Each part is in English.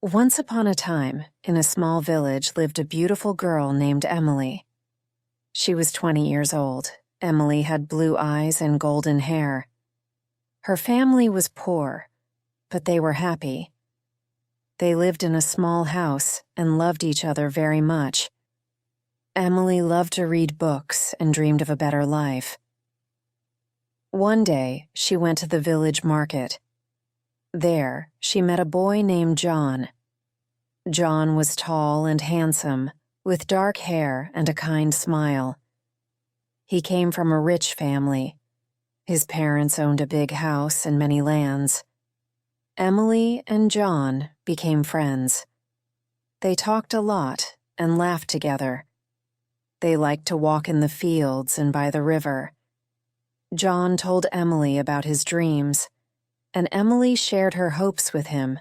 Once upon a time, in a small village lived a beautiful girl named Emily. She was 20 years old. Emily had blue eyes and golden hair. Her family was poor, but they were happy. They lived in a small house and loved each other very much. Emily loved to read books and dreamed of a better life. One day, she went to the village market. There, she met a boy named John. John was tall and handsome, with dark hair and a kind smile. He came from a rich family. His parents owned a big house and many lands. Emily and John became friends. They talked a lot and laughed together. They liked to walk in the fields and by the river. John told Emily about his dreams, and Emily shared her hopes with him.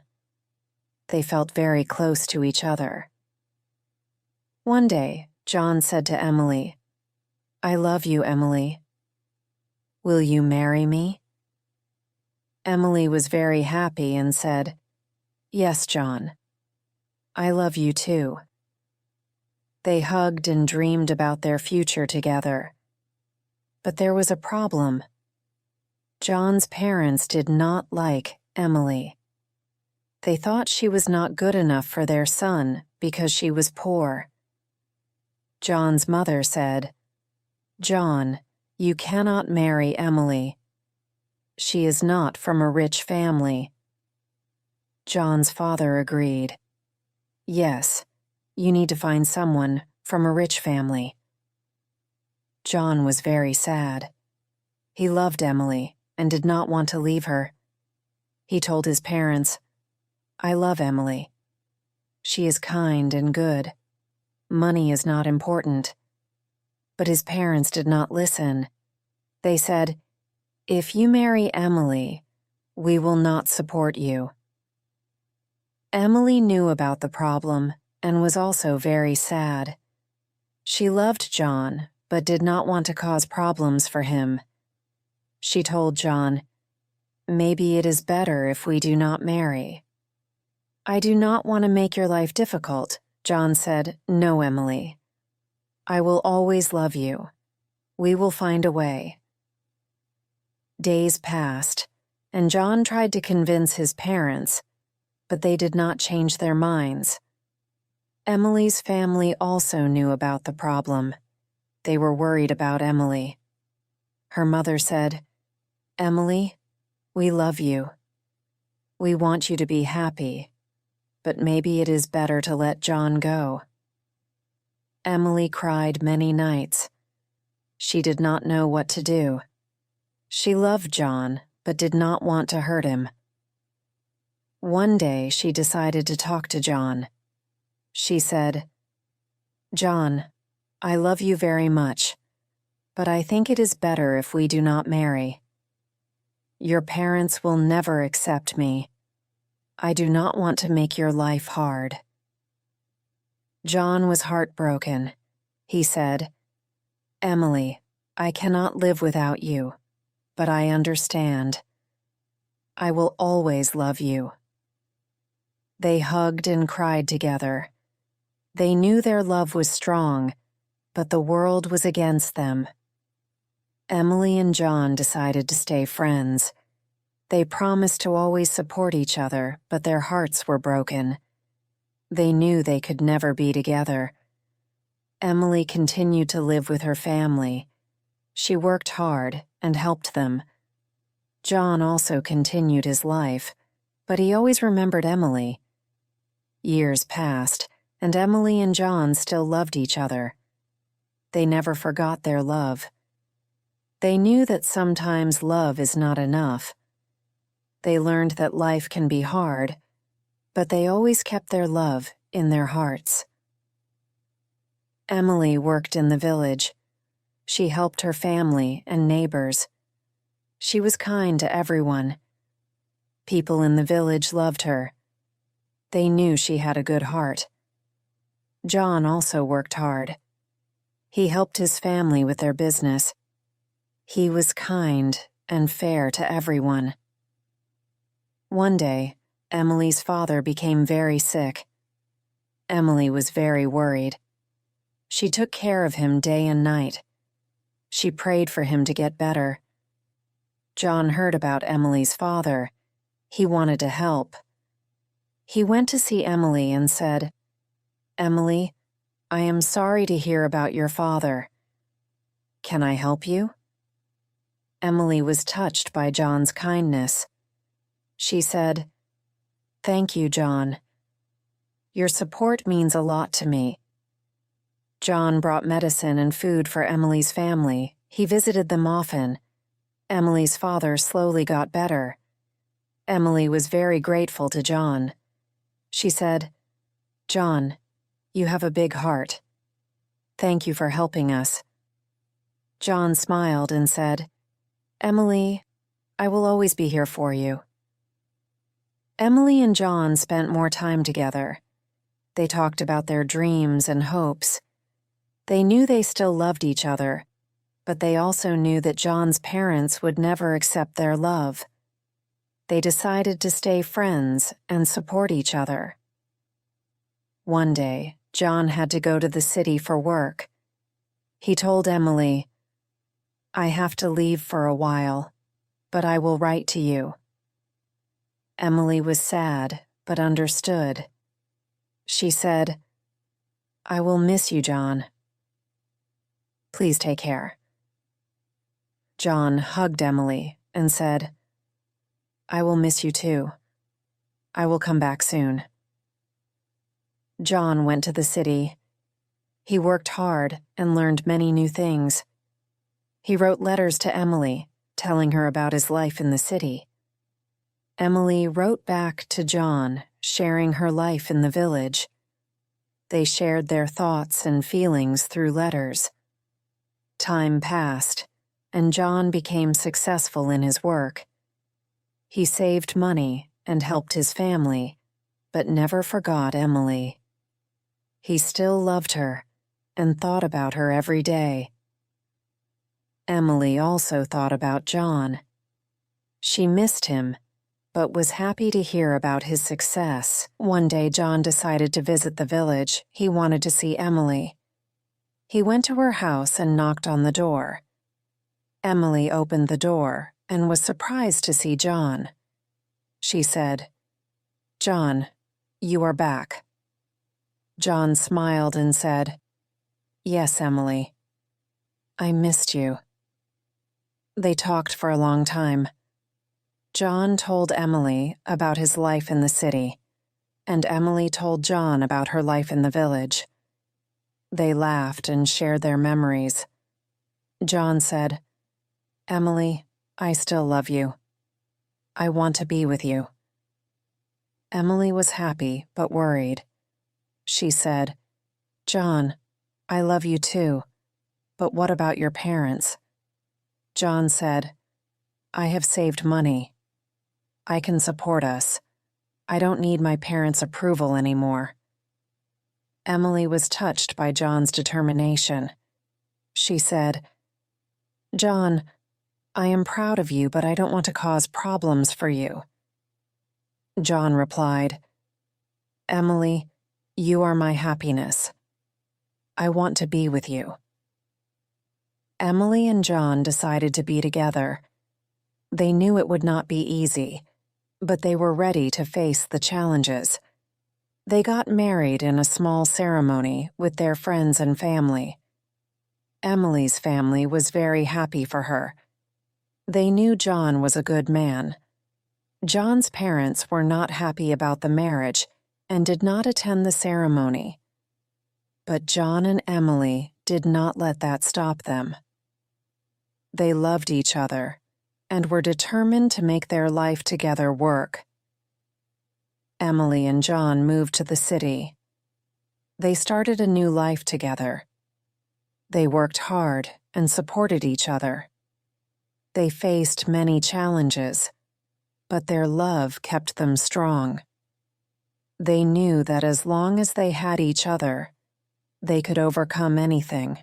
They felt very close to each other. One day, John said to Emily, "I love you, Emily. Will you marry me?" Emily was very happy and said, "Yes, John. I love you too." They hugged and dreamed about their future together. But there was a problem. John's parents did not like Emily. They thought she was not good enough for their son because she was poor. John's mother said, "John, you cannot marry Emily. She is not from a rich family." John's father agreed. "Yes, you need to find someone from a rich family." John was very sad. He loved Emily and did not want to leave her. He told his parents, "I love Emily. She is kind and good. Money is not important." But his parents did not listen. They said, "If you marry Emily, we will not support you." Emily knew about the problem and was also very sad. She loved John, but did not want to cause problems for him. She told John, "Maybe it is better if we do not marry." "I do not want to make your life difficult," John said. "No, Emily. I will always love you. We will find a way." Days passed, and John tried to convince his parents, but they did not change their minds. Emily's family also knew about the problem. They were worried about Emily. Her mother said, "Emily, we love you. We want you to be happy, but maybe it is better to let John go." Emily cried many nights. She did not know what to do. She loved John, but did not want to hurt him. One day, she decided to talk to John. She said, "John, I love you very much, but I think it is better if we do not marry. Your parents will never accept me. I do not want to make your life hard." John was heartbroken. He said, "Emily, I cannot live without you, but I understand. I will always love you." They hugged and cried together. They knew their love was strong, but the world was against them. Emily and John decided to stay friends. They promised to always support each other, but their hearts were broken. They knew they could never be together. Emily continued to live with her family. She worked hard and helped them. John also continued his life, but he always remembered Emily. Years passed, and Emily and John still loved each other. They never forgot their love. They knew that sometimes love is not enough. They learned that life can be hard, but they always kept their love in their hearts. Emily worked in the village. She helped her family and neighbors. She was kind to everyone. People in the village loved her. They knew she had a good heart. John also worked hard. He helped his family with their business. He was kind and fair to everyone. One day, Emily's father became very sick. Emily was very worried. She took care of him day and night. She prayed for him to get better. John heard about Emily's father. He wanted to help. He went to see Emily and said, "Emily, I am sorry to hear about your father. Can I help you?" Emily was touched by John's kindness. She said, "Thank you, John. Your support means a lot to me." John brought medicine and food for Emily's family. He visited them often. Emily's father slowly got better. Emily was very grateful to John. She said, "John, you have a big heart. Thank you for helping us." John smiled and said, "Emily, I will always be here for you." Emily and John spent more time together. They talked about their dreams and hopes. They knew they still loved each other, but they also knew that John's parents would never accept their love. They decided to stay friends and support each other. One day, John had to go to the city for work. He told Emily, "I have to leave for a while, but I will write to you." Emily was sad, but understood. She said, "I will miss you, John. Please take care." John hugged Emily and said, "I will miss you too. I will come back soon." John went to the city. He worked hard and learned many new things. He wrote letters to Emily, telling her about his life in the city. Emily wrote back to John, sharing her life in the village. They shared their thoughts and feelings through letters. Time passed, and John became successful in his work. He saved money and helped his family, but never forgot Emily. He still loved her and thought about her every day. Emily also thought about John. She missed him, but was happy to hear about his success. One day, John decided to visit the village. He wanted to see Emily. He went to her house and knocked on the door. Emily opened the door and was surprised to see John. She said, "John, you are back." John smiled and said, "Yes, Emily. I missed you." They talked for a long time. John told Emily about his life in the city, and Emily told John about her life in the village. They laughed and shared their memories. John said, "Emily, I still love you. I want to be with you." Emily was happy but worried. She said, "John, I love you too, but what about your parents?" John said, "I have saved money. I can support us. I don't need my parents' approval anymore." Emily was touched by John's determination. She said, "John, I am proud of you, but I don't want to cause problems for you." John replied, "Emily, you are my happiness. I want to be with you." Emily and John decided to be together. They knew it would not be easy, but they were ready to face the challenges. They got married in a small ceremony with their friends and family. Emily's family was very happy for her. They knew John was a good man. John's parents were not happy about the marriage and did not attend the ceremony. But John and Emily did not let that stop them. They loved each other and were determined to make their life together work. Emily and John moved to the city. They started a new life together. They worked hard and supported each other. They faced many challenges, but their love kept them strong. They knew that as long as they had each other, they could overcome anything.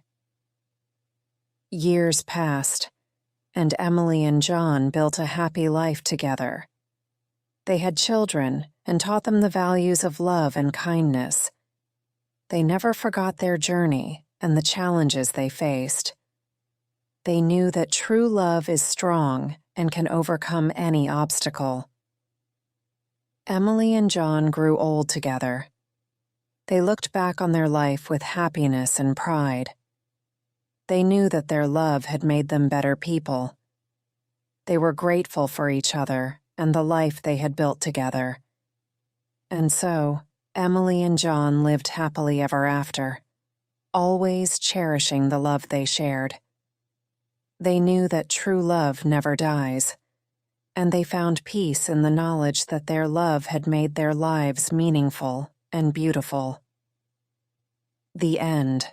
Years passed, and Emily and John built a happy life together. They had children and taught them the values of love and kindness. They never forgot their journey and the challenges they faced. They knew that true love is strong and can overcome any obstacle. Emily and John grew old together. They looked back on their life with happiness and pride. They knew that their love had made them better people. They were grateful for each other and the life they had built together. And so, Emily and John lived happily ever after, always cherishing the love they shared. They knew that true love never dies, and they found peace in the knowledge that their love had made their lives meaningful and beautiful. The end.